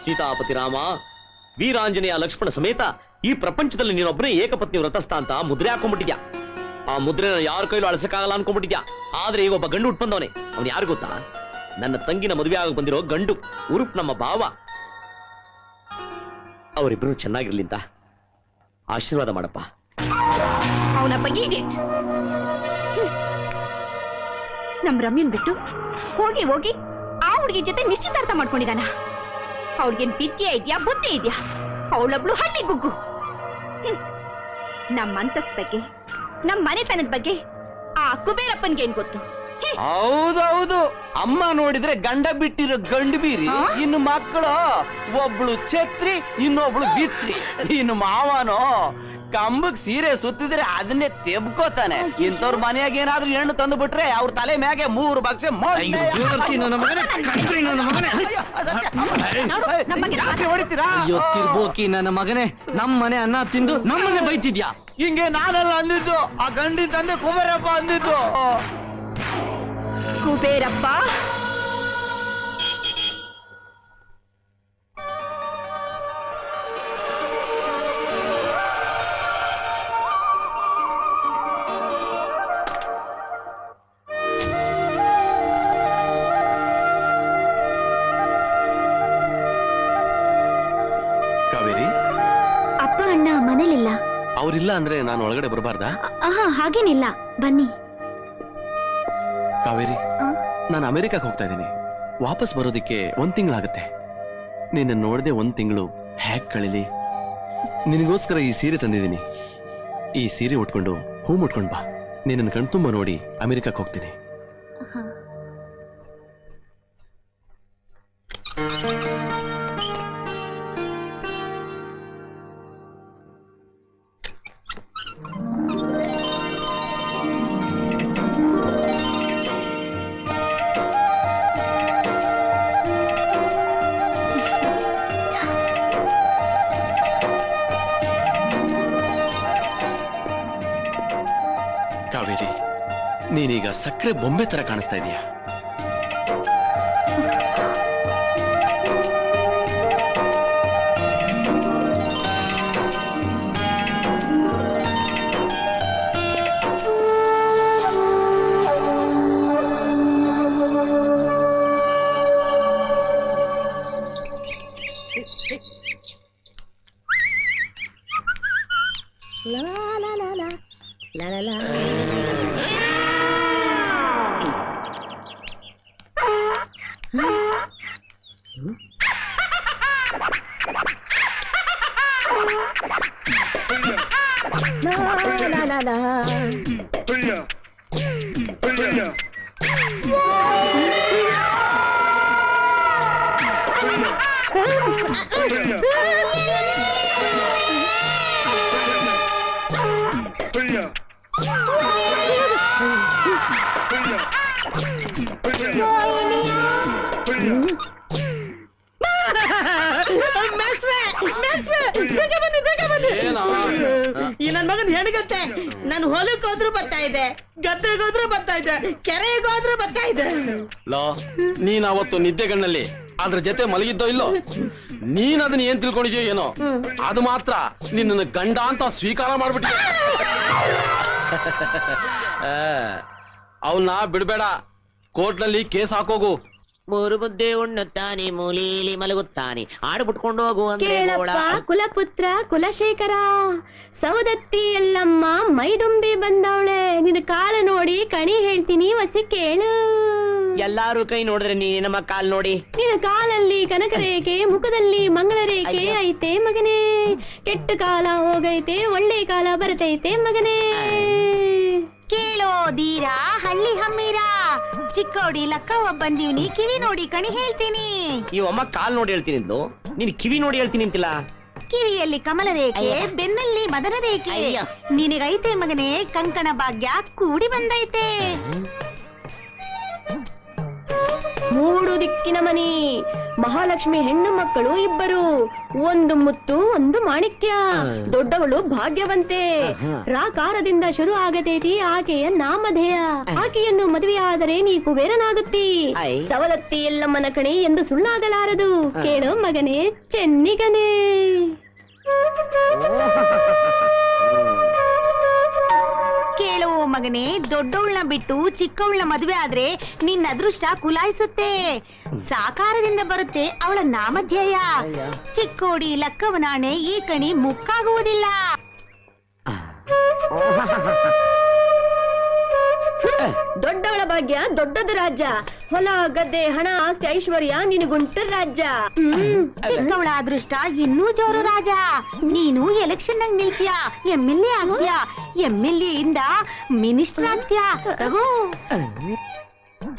ಸೀತಾಪತಿ ರಾಮ, ವೀರಾಂಜನೇಯ, ಲಕ್ಷ್ಮಣ ಸಮೇತ ಈ ಪ್ರಪಂಚದಲ್ಲಿ ನೀನೊಬ್ಬನೇ ಏಕಪತ್ನಿ ವ್ರತಸ್ಥ ಅಂತ ಮುದ್ರೆ ಹಾಕೊಂಡ್ಬಿಟ್ಟಿದ್ಯಾ. ಆ ಮುದ್ರೆನ ಯಾರ ಕೈಲೂ ಅಳಿಸಕ್ಕಾಗಲ್ಲ ಅನ್ಕೊಂಡ್ಬಿಟ್ಟಿದ್ಯಾ. ಆದ್ರೆ ಈಗ ಒಬ್ಬ ಗಂಡು ಉಟ್ಬಂದವನೇ. ಅವನು ಯಾರು ಗೊತ್ತಾ? ನನ್ನ ತಂಗಿನ ಮದುವೆ ಆಗ ಬಂದಿರೋ ಗಂಡು, ಉರುಪ್ ನಮ್ಮ ಭಾವ. ಅವರಿಬ್ರು ಚೆನ್ನಾಗಿರ್ಲಿ ಅಂತ ಆಶೀರ್ವಾದ ಮಾಡಪ್ಪ. ಅವನಪ್ಪ ಈಡಿಯಟ್. ನಮ್ ರಮ್ಯನ್ ಬಿಟ್ಟು ಹೋಗಿ ಹೋಗಿ ಆ ಹುಡುಗಿ ಜೊತೆ ನಿಶ್ಚಿತಾರ್ಥ ಮಾಡ್ಕೊಂಡಿದಾನ. ಅವಳಿಗೇನ್ ವಿದ್ಯೆ ಇದೆಯಾ, ಬುದ್ಧಿ ಇದೆಯಾ? ಅವಳೊಬ್ಳು ಹಳ್ಳಿ ಗುಗ್ಗು. ನಮ್ಮ ಅಂತಸ್ತ್ ಬಗ್ಗೆ, ನಮ್ಮ ಮನೆತನದ ಬಗ್ಗೆ ಆ ಕುಬೇರಪ್ಪನ್ಗೆ ಏನ್ ಗೊತ್ತು? ಹೌದೌದು, ಅಮ್ಮ ನೋಡಿದ್ರೆ ಗಂಡ ಬಿಟ್ಟಿರೋ ಗಂಡು ಬೀರಿ, ಇನ್ನು ಮಕ್ಕಳು ಒಬ್ಳು ಛತ್ರಿ, ಇನ್ನೊಬ್ಳು ಬಿತ್ರಿ. ಇನ್ನು ಮಾವನೋ ಕಂಬಕ್ ಸೀರೆ ಸುತ್ತಿದ್ರೆ ಅದನ್ನೇ ತೆಬ್ಕೋತಾನೆ. ಇಂಥವ್ರ ಮನೆಯಾಗ ಏನಾದ್ರೂ ಹೆಣ್ಣು ತಂದು ಬಿಟ್ರೆ ಅವ್ರ ತಲೆ ಮ್ಯಾಗೆ 3 ಬಕ್ಸೆ ಹೊಡಿತೀರಾ? ತಿರ್ಬೋಕಿ ನನ್ನ ಮಗನೇ, ನಮ್ ಮನೆ ಅನ್ನ ತಿಂದು ನಮ್ಮನೆ ಬೈತಿದ್ಯಾ? ಹಿಂಗೆ ನಾನೆಲ್ಲ ಅಂದಿದ್ದು, ಆ ಗಂಡಿನ ತಂದೆ ಕುಬೇರಪ್ಪ ಅಂದಿದ್ದು. ಕುಬೇರಪ್ಪ ಕಾವೇರಿ, ಅಪ್ಪ ಅಣ್ಣ ಮನೇಲಿಲ್ಲ. ಅವರಿಲ್ಲ ಅಂದ್ರೆ ನಾನು ಒಳಗಡೆ ಬರಬಾರ್ದಾ? ಹಾಗೇನಿಲ್ಲ, ಬನ್ನಿ. ಕಾವೇರಿ, ನಾನು ಅಮೆರಿಕಕ್ಕೆ ಹೋಗ್ತಾ ಇದ್ದೀನಿ. ವಾಪಸ್ ಬರೋದಿಕ್ಕೆ 1 ತಿಂಗಳಾಗುತ್ತೆ. ನಿನ್ನ ನೋಡದೆ 1 ತಿಂಗಳು ಹ್ಯಾಕ್ ಕಳಿಲಿ? ನಿನಗೋಸ್ಕರ ಈ ಸೀರೆ ತಂದಿದ್ದೀನಿ. ಈ ಸೀರೆ ಉಟ್ಕೊಂಡು ಹೂ ಮುಟ್ಕೊಂಡ್ ಬಾ. ನಿನ್ನ ಕಣ್ತುಂಬ ನೋಡಿ ಅಮೆರಿಕಕ್ಕೆ ಹೋಗ್ತೀನಿ. ಕಾವೇರಿ, ನೀನೀಗ ಸಕ್ಕರೆ ಬೊಂಬೆ ತರ ಕಾಣಿಸ್ತಾ ಇದೀಯ. ಈ ನನ್ ಮಗನ್ ಹೆಣ್ಗತ್ತೆ. ನಾನು ಹೊಲಕ್ಕೆ ಹೋದ್ರು ಬರ್ತಾ ಇದೆ, ಗದ್ದೆಗೋದ್ರು ಬರ್ತಾ ಇದೆ, ಕೆರೆಗೋದ್ರು ಬರ್ತಾ ಇದೆ. ಲೋ, ನೀನ್ ಅವತ್ತು ನಿದ್ದೆಗಣ್ಣಲ್ಲಿ ಅದ್ರ ಜೊತೆ ಮಲಗಿದ್ದೋ ಇಲ್ಲೋ? ನೀನ್ ಅದನ್ನ ಏನ್ ತಿಳ್ಕೊಂಡಿದ್ಯೋ ಏನೋ, ಅದು ಮಾತ್ರ ನಿನ್ನ ಗಂಡ ಅಂತ ಸ್ವೀಕಾರ ಮಾಡ್ಬಿಟ್ಟಿದೆ. ಅವನ್ನ ಬಿಡ್ಬೇಡ, ಕೋರ್ಟ್ನಲ್ಲಿ ಕೇಸ್ ಹಾಕೋಗು. 3 ಮುದ್ದೆ ಉಣ್ಣುತ್ತಾನೆ, ಮೂಲೇಲಿ ಮಲಗುತ್ತಾನೆ, ಆಡ್ಬಿಟ್ಕೊಂಡು ಹೋಗುವಂತೆ. ಕುಲಪುತ್ರ ಕುಲಶೇಖರ, ಸೌದತ್ತಿ ಎಲ್ಲಮ್ಮ ಮೈದುಂಬಿ ಬಂದವಳೆ. ನಿನ್ನ ಕಾಲ ನೋಡಿ ಕಣಿ ಹೇಳ್ತೀನಿ, ವಸಿ ಕೇಳು. ಎಲ್ಲಾರು ಕೈ ನೋಡಿದ್ರೆ ನೀನ್ ನಮ್ಮ ಕಾಲ್ ನೋಡಿ. ನಿನ್ನ ಕಾಲಲ್ಲಿ ಕನಕರೇಖೆ, ಮುಖದಲ್ಲಿ ಮಂಗಳರೇಖೆ ಐತೆ ಮಗನೇ. ಕೆಟ್ಟ ಕಾಲ ಹೋಗೈತೆ, ಒಳ್ಳೆ ಕಾಲ ಬರ್ತೈತೆ ಮಗನೇ. ಕೇಳೋ ದೀರಾ ಹಳ್ಳಿ ಹಮ್ಮೀರ, ಚಿಕ್ಕೋಡಿ ಲಕ್ಕವ್ವ ಬಂದೀವ್ನಿ, ಕಿವಿ ನೋಡಿ ಕಣಿ ಹೇಳ್ತೀನಿ. ಈ ಅಮ್ಮ ಕಾಲ್ ನೋಡಿ ಹೇಳ್ತೀನಿ ಅಂದ್ಲು, ನೀನ್ ಕಿವಿ ನೋಡಿ ಹೇಳ್ತೀನಿ ಅಂತಿಲ್ಲ. ಕಿವಿಯಲ್ಲಿ ಕಮಲ ರೇಖೆ, ಬೆನ್ನಲ್ಲಿ ಮದನ ರೇಖೆ. ನಿನಗೈತೆ ಮಗನೇ ಕಂಕಣ ಭಾಗ್ಯ ಕೂಡಿ ಬಂದೈತೆ. 3 ದಿಕ್ಕಿನ ಮನಿ, ಮಹಾಲಕ್ಷ್ಮಿ ಹೆಣ್ಣು ಮಕ್ಕಳು ಇಬ್ಬರು, ಒಂದು ಮುತ್ತು ಒಂದು ಮಾಣಿಕ್ಯ. ದೊಡ್ಡವಳು ಭಾಗ್ಯವಂತೆ. ರಾಕಾರದಿಂದ ಶುರು ಆಗತೈತಿ ಆಕೆಯ ನಾಮಧೇಯ. ಆಕೆಯನ್ನು ಮದುವೆಯಾದರೆ ನೀ ಕುಬೇರನಾಗುತ್ತಿ. ಸವಲತ್ತಿ ಎಲ್ಲಮ್ಮನ ಕಣೆ ಎಂದು ಸುಳ್ಳಾಗಲಾರದು. ಕೇಳೋ ಮಗನೇ ಚೆನ್ನಿಗನೇ. ಕೇಳು ಮಗನೇ, ದೊಡ್ಡವಳನ್ನ ಬಿಟ್ಟು ಚಿಕ್ಕವಳನ್ನ ಮದುವೆ ಆದ್ರೆ ನಿನ್ನ ಅದೃಷ್ಟ ಕುಲಾಯಿಸುತ್ತೆ. ಸಾಕಾರದಿಂದ ಬರುತ್ತೆ ಅವಳ ನಾಮಧೇಯ. ಚಿಕ್ಕೋಡಿ ಲಕ್ಕವನಾಣೆ ಈ ಕಣಿ ಮುಕ್ಕಾಗುವುದಿಲ್ಲ. ದೊಡ್ಡವಳ ಭಾಗ್ಯ ದೊಡ್ಡದು ರಾಜ್ಯ. ಹೊಲ ಗದ್ದೆ ಹಣ ಆಸ್ತಿ ಐಶ್ವರ್ಯ ನಿನಗುಂಟ ರಾಜ್ಯ. ಚಿಕ್ಕವಳ ಅದೃಷ್ಟ ಇನ್ನೂ ಜೋರು ರಾಜ. ನೀನು ಎಲೆಕ್ಷನ್ ನಾಗ ನಿಲ್ತೀಯ, MLA ಆಗ್ತೀಯ, MLA ಇಂದ ಮಿನಿಸ್ಟರ್ ಆಗ್ತೀಯ.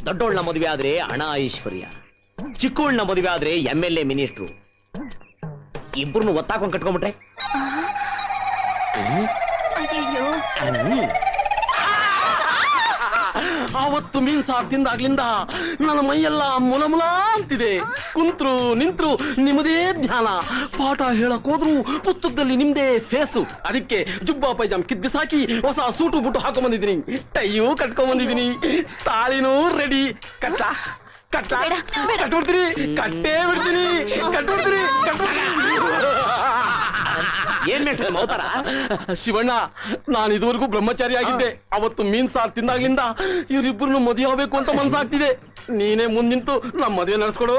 ದೊಡ್ಡೋಳ್ನ ಮದುವೆ ಆದ್ರೆ ಹಣ ಐಶ್ವರ್ಯ, ಚಿಕ್ಕೋಳ್ನ ಮದುವೆ ಆದ್ರೆ MLA ಮಿನಿಸ್ಟ್ರು. ಇಬ್ಬರನ್ನು ಒತ್ತಾಕೊಂಡ್ ಕಟ್ಕೊಂಡ್ಬಿಟ್ರೆ ಆವತ್ತು ಮೀನ್ ಸಾರ್ ತಿಂದಾಗ್ಲಿಂದ ನನ್ನ ಮೈಯೆಲ್ಲ ಮುಲಮುಲ ಅಂತಿದೆ. ಕುಂತ್ರು ನಿಂತ್ರು ನಿಮ್ಮದೇ ಧ್ಯಾನ. ಪಾಠ ಹೇಳಕ್ ಹೋದ್ರು ಪುಸ್ತಕದಲ್ಲಿ ನಿಮ್ದೇ ಫೇಸು. ಅದಕ್ಕೆ ಜುಬ್ಬಾ ಪೈಜಾಮ್ ಕಿತ್ ಬಿಸಾಕಿ ಹೊಸ ಸೂಟು ಬುಟ್ಟು ಹಾಕೊಂಡ್ ಬಂದಿದ್ದೀನಿ. ಟೈಯೂ ಕಟ್ಕೊಂಡ್ ಬಂದಿದ್ದೀನಿ. ತಾಳಿನೂ ರೆಡಿ. ಕಟ್ಬಿಡ್ತೀನಿ, ಕಟ್ಟೇ ಬಿಡ್ತೀನಿ, ಕಟ್ಬಿಡ್ತೀನಿ. ಏನ್ ಮೆಟ್ಟ ಮೌತಾರ? ಶಿವಣ್ಣ, ನಾನು ಇದುವರೆಗೂ ಬ್ರಹ್ಮಚಾರಿ ಆಗಿದ್ದೆ. ಅವತ್ತು ಮೀನ್ ಸಾರ್ ತಿಂದಾಗ್ಲಿಂದ ಇವರಿಬ್ಬರನ್ನು ಮದುವೆ ಆಗ್ಬೇಕು ಅಂತ ಮನ್ಸಾಗ್ತಿದೆ. ನೀನೇ ಮುಂದಿಂತು ನಮ್ಮ ಮದುವೆ ನಡೆಸ್ಕೊಡು.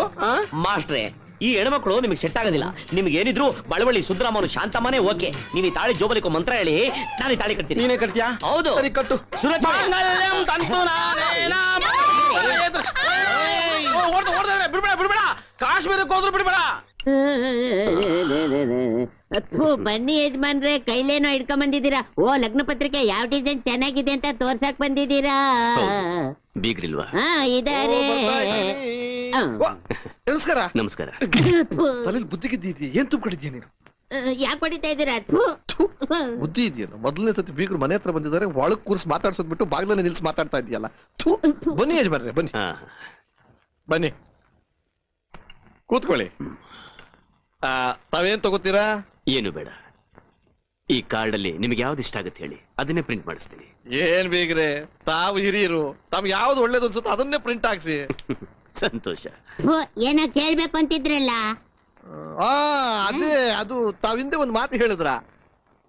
ಮಾಸ್ಟ್ರೆ, ಈ ಹೆಣ್ಮಕ್ಳು ನಿಮ್ಗೆ ಸೆಟ್ ಆಗೋದಿಲ್ಲ. ನಿಮ್ಗೆ ಏನಿದ್ರು ಬಳವಳ್ಳಿ ಸುದ್ರಾಮನು ಶಾಂತಮ್ಮನೇ ಓಕೆ. ನೀವು ಈ ತಾಳಿ ಜೋಬಲಿಕೋ ಮಂತ್ರ ಹೇಳಿ ನಾನು ಈ ತಾಳಿ ಕಟ್ತೀನಿ. ನೀನೇ ಕಟ್ತೀಯಾ? ಹೌದು. ಸರಿ ಕಟ್ಟು. ಬಿಡ್ಬೇಡ, ಕಾಶ್ಮೀರಕ್ಕೆ ಹೋದ್ರು ಬಿಡ್ಬೇಡ. ಬನ್ನಿ ಯಜಮಾನ್ರೆ, ಕೈಲೇನೋ ಇಟ್ಕೊಂಡ್ ಬಂದಿದ್ದೀರಾ. ಓ, ಲಗ್ನ ಪತ್ರಿಕೆ ಯಾವ ಡಿಸೈನ್ ಚೆನ್ನಾಗಿದೆ ಅಂತ ತೋರ್ಸಕ್ ಬಂದಿದ್ದೀರಾ? ಬೀಗ್ರಿಲ್ವಾ? ಹಾ, ಇದಾರೆ. ನಮಸ್ಕಾರ. ನಮಸ್ಕಾರ. ತಲೆಯಲ್ಲಿ ಬುದ್ಧಿಗಿದ್ದೀಯ? ಏನ್ ತುಂಬಿಕೊಂಡಿದ್ಯಾ ನೀನು? ಯಾಕೆ ಹೊಡಿತಾ ಇದ್ದೀರಾ? ಬುದ್ಧಿ ಇದೆಯಲ್ಲ. ಮೊದಲನೇ ಸತಿ ಬೀಗರು ಮನೆ ಹತ್ರ ಬಂದಿದ್ದಾರೆ, ಒಳಗ್ ಕೂರ್ಸ್ ಮಾತಾಡ್ಸೋದ್ ಬಿಟ್ಟು ಬಾಗ್ಲಲ್ಲಿ ನಿಲ್ಸಿ ಮಾತಾಡ್ತಾ ಇದೆಯಲ್ಲ. ಬನ್ನಿ ಯಜಮಾನ್ರೆ, ಬನ್ನಿ ಬನ್ನಿ, ಕೂತ್ಕೊಳ್ಳಿ. ತಾವೇನ್ ತಗೋತೀರಾ? ಏನು ಬೇಡ. ಈ ಕಾರ್ಡ್ ಅಲ್ಲಿ ನಿಮ್ಗೆ ಯಾವ್ದು ಇಷ್ಟ ಆಗುತ್ತೆ ಹೇಳಿ, ಅದನ್ನೇ ಪ್ರಿಂಟ್ ಮಾಡಿಸ್ತೀನಿ. ಏನ್ ಬೀಗ್ರೆ, ತಾವು ಹಿರಿಯರು, ತಮ್ಗೆ ಯಾವ್ದು ಒಳ್ಳೇದು ಅನ್ಸುತ್ತೋ ಅದನ್ನೇ ಪ್ರಿಂಟ್ ಹಾಕ್ಸಿ. ಸಂತೋಷ. ಏನೋ ಕೇಳ್ಬೇಕು ಅಂತಿದ್ರಲ್ಲ? ಅದೇ, ಅದು ತಾವಿಂದೆ ಒಂದ್ ಮಾತು ಹೇಳಿದ್ರ.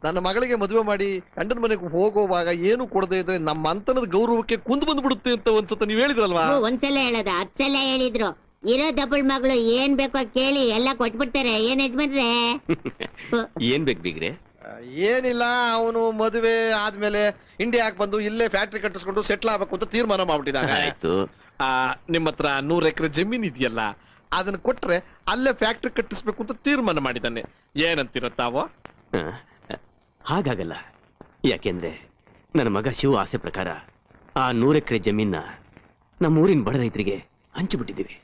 ನನ್ನ ಮಗಳಿಗೆ ಮದುವೆ ಮಾಡಿ ಗಂಡನ ಮನೆಗೆ ಹೋಗುವಾಗ ಏನು ಕೊಡದೆ ಇದ್ರೆ ನಮ್ಮ ಅಂತನದ ಗೌರವಕ್ಕೆ ಕುಂದು ಬಂದ್ಬಿಡುತ್ತೆ ಅಂತ ಒಂದ್ಸತ ನೀವ್ ಹೇಳಿದ್ರಲ್ವಾ? ಒಂದ್ಸಲ ಹೇಳದ, 10 ಸಲ ಹೇಳಿದ್ರು. ಇರೋ ಡಬಲ್ ಮಗಳು ಏನ್ ಬೇಕೋ ಕೇಳಿ ಎಲ್ಲ ಕೊಟ್ಬಿಡ್ತಾರೆ. ಏನ್ ಯಜಮಾನ್ರೆ? ಏನ್ ಬೇಕು ಬೀಗ್ರೆ? ಏನಿಲ್ಲ, ಅವನು ಮದುವೆ ಆದ್ಮೇಲೆ ಇಂಡಿಯಾಕ್ ಬಂದು ಇಲ್ಲೇ ಫ್ಯಾಕ್ಟ್ರಿ ಕಟ್ಟಿಸ್ಕೊಂಡು ಸೆಟ್ಲ್ ಆಗ್ಬೇಕು ಅಂತ ತೀರ್ಮಾನ ಮಾಡ್ಬಿಟ್ಟಿದ್ದಾನೆ. ಆಯ್ತು. ನಿಮ್ಮ ಹತ್ರ 100 ಎಕರೆ ಜಮೀನ್ ಇದೆಯಲ್ಲ, ಅದನ್ನ ಕೊಟ್ರೆ ಅಲ್ಲೇ ಫ್ಯಾಕ್ಟ್ರಿ ಕಟ್ಟಿಸ್ಬೇಕು ಅಂತ ತೀರ್ಮಾನ ಮಾಡಿದ್ದಾನೆ. ಏನಂತೀರ ತಾವು? ಹಾಗಾಗಲ್ಲ. ಯಾಕೆಂದ್ರೆ ನನ್ನ ಮಗ ಶಿವ ಆಸೆ ಪ್ರಕಾರ ಆ 100 ಎಕರೆ ಜಮೀನ ನಮ್ಮೂರಿನ ಬಡ ರೈತರಿಗೆ ಹಂಚಿಬಿಟ್ಟಿದ್ದೀವಿ.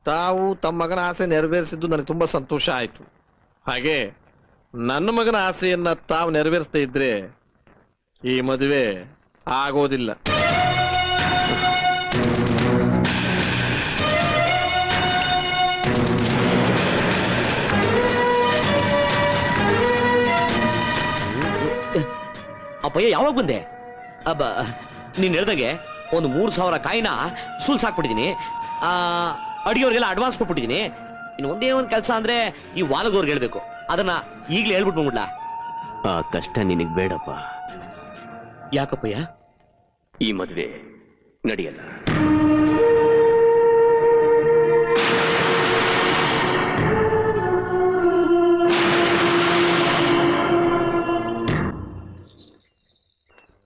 ತಾವು ತಮ್ಮ ಮಗನ ಆಸೆ ನೆರವೇರಿಸಿದ್ದು ನನಗೆ ತುಂಬಾ ಸಂತೋಷ ಆಯ್ತು. ಹಾಗೆ ನನ್ನ ಮಗನ ಆಸೆಯನ್ನ ತಾವು ನೆರವೇರಿಸದೇ ಇದ್ರೆ ಈ ಮದುವೆ ಆಗೋದಿಲ್ಲ. ಅಪ್ಪಯ್ಯ, ಯಾವಾಗ ಬಂದೆ? ನೀನ್ ಹೇಳ್ದಂಗೆ ಒಂದು 3,000 ಕಾಯಿನ ಸುಲ್ಸಾಕ್ಬಿಟ್ಟಿದೀನಿ. ಅಡಿಗೆವ್ರಿಗೆಲ್ಲ ಅಡ್ವಾನ್ಸ್ ಕೊಟ್ಬಿಟ್ಟಿದೀನಿ. ಇನ್ನು ಒಂದೇ ಒಂದು ಕೆಲಸ ಅಂದ್ರೆ ಈ ವಾಲದವ್ರಿಗೆ ಹೇಳ್ಬೇಕು. ಅದನ್ನ ಈಗಲೇ ಹೇಳ್ಬಿಟ್ಟು ಬಂದ್ಬಿಡ್ಲ? ಆ ಕಷ್ಟ ನಿನಗ್ ಬೇಡಪ್ಪ. ಯಾಕಪ್ಪಯ್ಯ? ಈ ಮದುವೆ ನಡೆಯಲ್ಲ.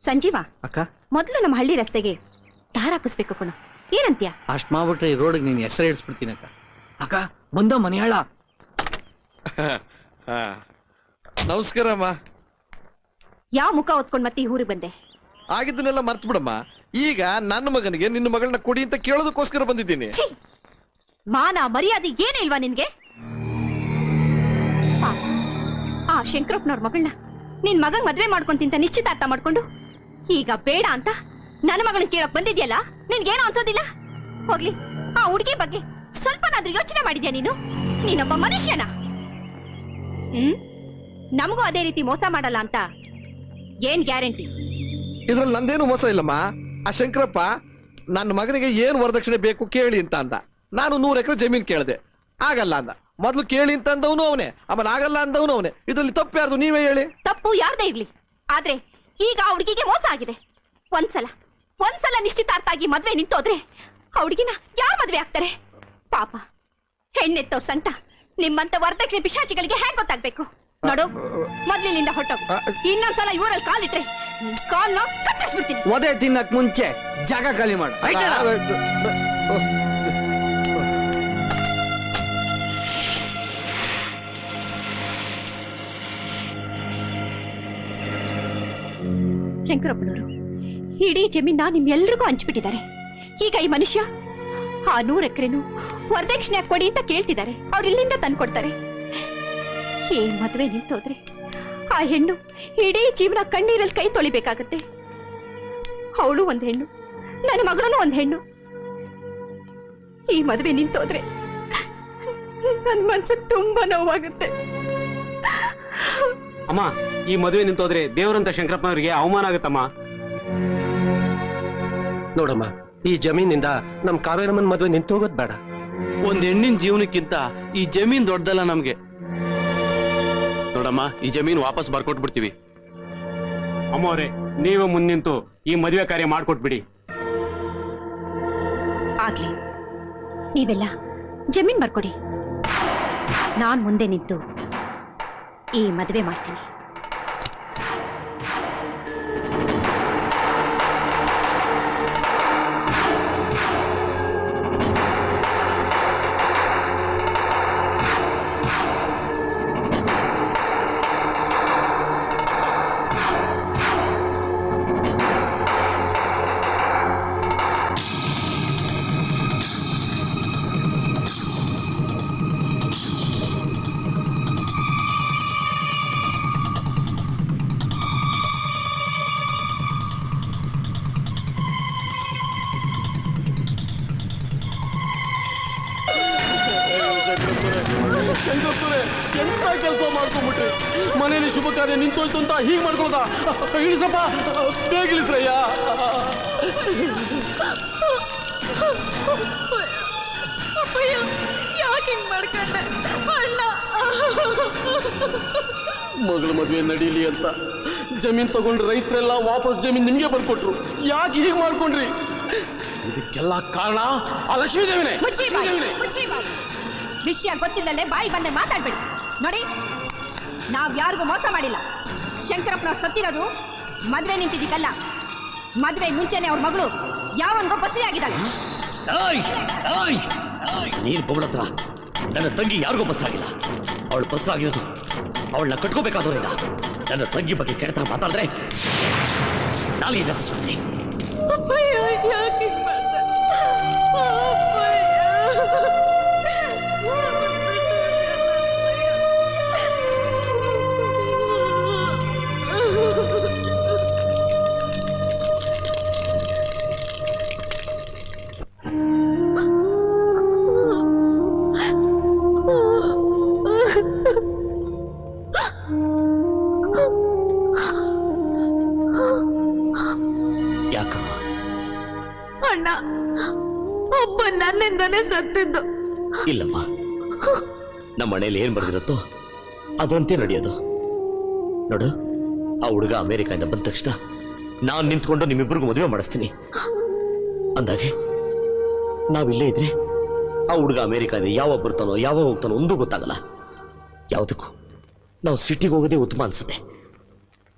ಸಂಜೀವ ಅಕ್ಕ, ಮೊದಲು ನಮ್ಮ ಹಳ್ಳಿ ರಸ್ತೆಗೆ ದಾರ ಹಾಕಿಸ್ಬೇಕು ಕಣ. ಏನಂತ್ಯ? ಅಷ್ಟ್ ಮಾಡ್ಬಿಟ್ರೆ ಈ ರೋಡ್ಗೆ ನೀನ್ ಹೆಸರು ಇಡ್ಸ್ಬಿಡ್ತೀನಿ ಅಕ್ಕ. ಅಕ್ಕ, ಬಂದ ಮನೆಯಾಳ. ನಮಸ್ಕಾರ ಅಮ್ಮ. ಯಾವ ಮುಖ ಹೊತ್ಕೊಂಡ್ ಮತ್ತೆ ಈ ಊರಿಗೆ ಬಂದೆ? ಆಗಿದ್ದನ್ನೆಲ್ಲ ಮರ್ತು ಬಿಡಮ್ಮ. ಈಗ ನನ್ನ ಮಗನಿಗೆ ನಿನ್ನ ಮಗಳನ್ನ ಕೊಡಿ ಅಂತ ಕೇಳೋದಕ್ಕೋಸ್ಕರ ಬಂದಿದ್ದೀನಿ. ಮಾನ ಮರ್ಯಾದೆ ಏನೇ ಇಲ್ವಾ ನಿನ್ಗೆ? ಆ ಶಂಕರಪ್ಪನವ್ರ ಮಗಳನ್ನ ನಿನ್ ಮಗಂಗ್ ಮದ್ವೆ ಮಾಡ್ಕೊಂತಿಂತ ನಿಶ್ಚಿತಾರ್ಥ ಮಾಡ್ಕೊಂಡು ಈಗ ಬೇಡ ಅಂತ ನನ್ನ ಮಗಳನ್ನ ಕೇಳಕ್ ಬಂದಿದ್ಯಲ್ಲ, ನಿನ್ಗೇನು ಅನ್ಸೋದಿಲ್ಲ? ಹೋಗ್ಲಿ, ಆ ಹುಡುಗಿ ಬಗ್ಗೆ ಸ್ವಲ್ಪನಾದ್ರೂ ಯೋಚನೆ ಮಾಡಿದ್ಯಾ ನೀನು? ನೀನೊಬ್ಬ ಮನುಷ್ಯನ? ನಮಗೂ ಅದೇ ರೀತಿ ಮೋಸ ಮಾಡಲ್ಲ ಅಂತ ಏನ್ ಗ್ಯಾರಂಟಿ? ಇದ್ರಲ್ಲಿ ನಂದೇನು ಮೋಸ ಇಲ್ಲಮ್ಮ. ಆ ಶಂಕರಪ್ಪ ನನ್ನ ಮಗನಿಗೆ ಏನ್ ವರದಕ್ಷಿಣೆ ಬೇಕು ಕೇಳಿ ಅಂತ ಅಂದ. ನಾನು 100 ಎಕರೆ ಜಮೀನ್ ಕೇಳಿದೆ, ಆಗಲ್ಲ ಅಂದ. ಮೊದ್ಲು ಕೇಳಿ ಅಂತ ಅಂದವನು ಅವನೇ, ಆಮೇಲೆ ಆಗಲ್ಲ ಅಂದವನು ಅವನೇ. ಇದ್ರಲ್ಲಿ ತಪ್ಪು ಯಾರ್ದು ನೀವೇ ಹೇಳಿ? ತಪ್ಪು ಯಾರ್ದೇ ಇರ್ಲಿ, ಆದ್ರೆ ಈಗ ಆ ಹುಡುಗಿಗೆ ಮೋಸ ಆಗಿದೆ. ಒಂದ್ಸಲ ನಿಶ್ಚಿತಾರ್ಥ ಆಗಿ ಮದ್ವೆ ನಿಂತೋದ್ರೆ ಆ ಹುಡುಗಿನ ಯಾರ್ ಮದ್ವೆ ಆಗ್ತಾರೆ? ಪಾಪ ಹೆಣ್ಣೆತ್ತವ್ರ ಸಂಟ ನಿಮ್ಮಂತ ವರದಕ್ಷಿಣೆ ಪಿಶಾಚಿಗಳಿಗೆ ಹೇಗ್ ಗೊತ್ತಾಗ್ಬೇಕು? ನೋಡು, ಮೊದ್ಲಿನಿಂದ ಹೊಟ್ಟೋಗು. ಇನ್ನೊಂದ್ಸಲ ಇವರಲ್ಲಿ ಕಾಲಿಟ್ರೆ ಕಾಲ್ನ ಕತ್ತರಿಸ್ಬಿಡ್ತೀನಿ. ಒದೆ ತಿನ್ನಕ್ ಮುಂಚೆ ಜಾಗ ಖಾಲಿ ಮಾಡು. ಶಂಕರಪ್ಪನವರು ಇಡೀ ಜಮೀನ ನಿಮ್ಮೆಲ್ರಿಗೂ ಹಂಚ್ಬಿಟ್ಟಿದ್ದಾರೆ. ಈಗ ಈ ಮನುಷ್ಯ ಆ 100 ಎಕರೆನು ವರದಕ್ಷಿಣೆ ಕೊಡಿ ಅಂತ ಕೇಳ್ತಿದ್ದಾರೆ. ಅವ್ರು ಇಲ್ಲಿಂದ ತಂದ್ಕೊಡ್ತಾರೆ. ಈ ಮದುವೆ ನಿಂತೋದ್ರೆ ಆ ಹೆಣ್ಣು ಇಡೀ ಜೀವನ ಕಣ್ಣೀರಲ್ಲಿ ಕೈ ತೊಳಿಬೇಕಾಗತ್ತೆ. ಅವಳು ಒಂದ್ ಹೆಣ್ಣು, ನನ್ನ ಮಗಳೂ ಒಂದ್ ಹೆಣ್ಣು. ಈ ಮದುವೆ ನಿಂತೋದ್ರೆ ನನ್ ಮನ್ಸಿಗೆ ತುಂಬಾ ನೋವಾಗುತ್ತೆ. ಅಮ್ಮ, ಈ ಮದುವೆ ನಿಂತೋದ್ರೆ ದೇವರಂತ ಶಂಕರಪ್ಪನವರಿಗೆ ಅವಮಾನ ಆಗುತ್ತಮ್ಮ. ನೋಡಮ್ಮ, ಈ ಜಮೀನಿಂದ ನಮ್ ಕಾವೇರಮ್ಮನ್ ಮದುವೆ ನಿಂತೋಗೋದ್ ಬೇಡ. ಒಂದ್ ಹೆಣ್ಣಿನ ಜೀವನಕ್ಕಿಂತ ಈ ಜಮೀನ್ ದೊಡ್ಡದಲ್ಲ ನಮ್ಗೆ. ನೋಡಮ್ಮ, ಈ ಜಮೀನ್ ವಾಪಸ್ ಬರ್ಕೊಟ್ಬಿಡ್ತೀವಿ. ಅಮ್ಮವ್ರೆ, ನೀವೇ ಮುಂದಿಂತು ಈ ಮದುವೆ ಕಾರ್ಯ ಮಾಡ್ಕೊಟ್ಬಿಡಿ. ಆಗ್ಲಿ, ನೀವೆಲ್ಲ ಜಮೀನ್ ಬರ್ಕೊಡಿ. ನಾನ್ ಮುಂದೆ ನಿಂತು ಈ ಮದುವೆ ಮಾಡ್ತೀನಿ. ಶಂಕರಪ್ಪರೇ, ಎಂತ ಕೆಲಸ ಮಾಡ್ಕೊಂಡ್ಬಿಟ್ರಿ? ಮನೇಲಿ ಶುಭ ಕಾರ್ಯ ನಿಂತೋಯ್ತು ಅಂತ ಹೀಗ್ ಮಾಡ್ಕೊಳ್ದ? ಇಳಿಸಪ್ಪ, ಬೇಗ ಇಳಿಸ್ರಯ್ಯ. ಮಗಳ ಮದುವೆ ನಡೀಲಿ ಅಂತ ಜಮೀನ್ ತಗೊಂಡು ರೈತರೆಲ್ಲ ವಾಪಸ್ ಜಮೀನ್ ನಿಮ್ಗೆ ಬರ್ಕೊಟ್ರು. ಯಾಕೆ ಹೀಗ್ ಮಾಡ್ಕೊಂಡ್ರಿ? ಇದಕ್ಕೆಲ್ಲ ಕಾರಣ ಆ ಲಕ್ಷ್ಮೀದೇವಿನೇ. ವಿಷಯ ಗೊತ್ತಿಲ್ಲದೆ ಬಾಯಿ ಬಂದೆ ಮಾತಾಡ್ಬೇಡಿ. ನೋಡಿ, ನಾವ್ ಯಾರಿಗೂ ಮೋಸ ಮಾಡಿಲ್ಲ. ಶಂಕರಪ್ಪನವ್ರು ಸತ್ತಿರೋದು ಮದ್ವೆ ನಿಂತಿದ್ದಕ್ಕಲ್ಲ. ಮದ್ವೆ ಮುಂಚೆನೆ ಅವ್ರ ಮಗಳು ಯಾವನ್ಗೋ ಬಸರಿ ಆಗಿದ್ದಾಳೆ. ನೀನ್ ಬೊಗಳತ್ರ ನನ್ನ ತಂಗಿ ಯಾರಿಗೂ ಬಸ್ರಾಗಿಲ್ಲ. ಅವಳು ಬಸ್ರಾಗಿರೋದು ಅವಳನ್ನ ಕಟ್ಕೋಬೇಕಾದವರಿಲ್ಲ. ನನ್ನ ತಂಗಿ ಬಗ್ಗೆ ಕೆಡ್ತಾ ಮಾತಾಡಿದ್ರೆ ನಾಳೆ ರಚಿಸ್ಬಿಡ್ತೀನಿ. ಅಣ್ಣ, ಒಬ್ಬ ನನ್ನಿಂದನೇ ಸತ್ತಿದ್ದು. ಇಲ್ಲಮ್ಮ, ನಮ್ಮ ಮನೇಲಿ ಏನ್ ಬರ್ದಿರುತ್ತೋ ಅದಂತೆ ನಡೆಯೋದು. ನೋಡು, ಆ ಹುಡುಗ ಅಮೆರಿಕಾದಿಂದ ಬಂದ ತಕ್ಷಣ ನಾನ್ ನಿಂತ್ಕೊಂಡು ನಿಮ್ಮಿಬ್ಬರಿಗೂ ಮದುವೆ ಮಾಡಿಸ್ತೀನಿ ಅಂದಾಗೆ ನಾವಿಲ್ಲೇ ಇದ್ರೆ ಆ ಹುಡುಗ ಅಮೆರಿಕಾದಿಂದ ಯಾವಾಗ ಬರ್ತಾನೋ ಯಾವಾಗ ಹೋಗ್ತಾನೋ ಒಂದೂ ಗೊತ್ತಾಗಲ್ಲ. ಯಾವುದಕ್ಕೂ ನಾವು ಸಿಟಿಗೆ ಹೋಗೋದೇ ಉತ್ತಮ ಅನ್ಸುತ್ತೆ.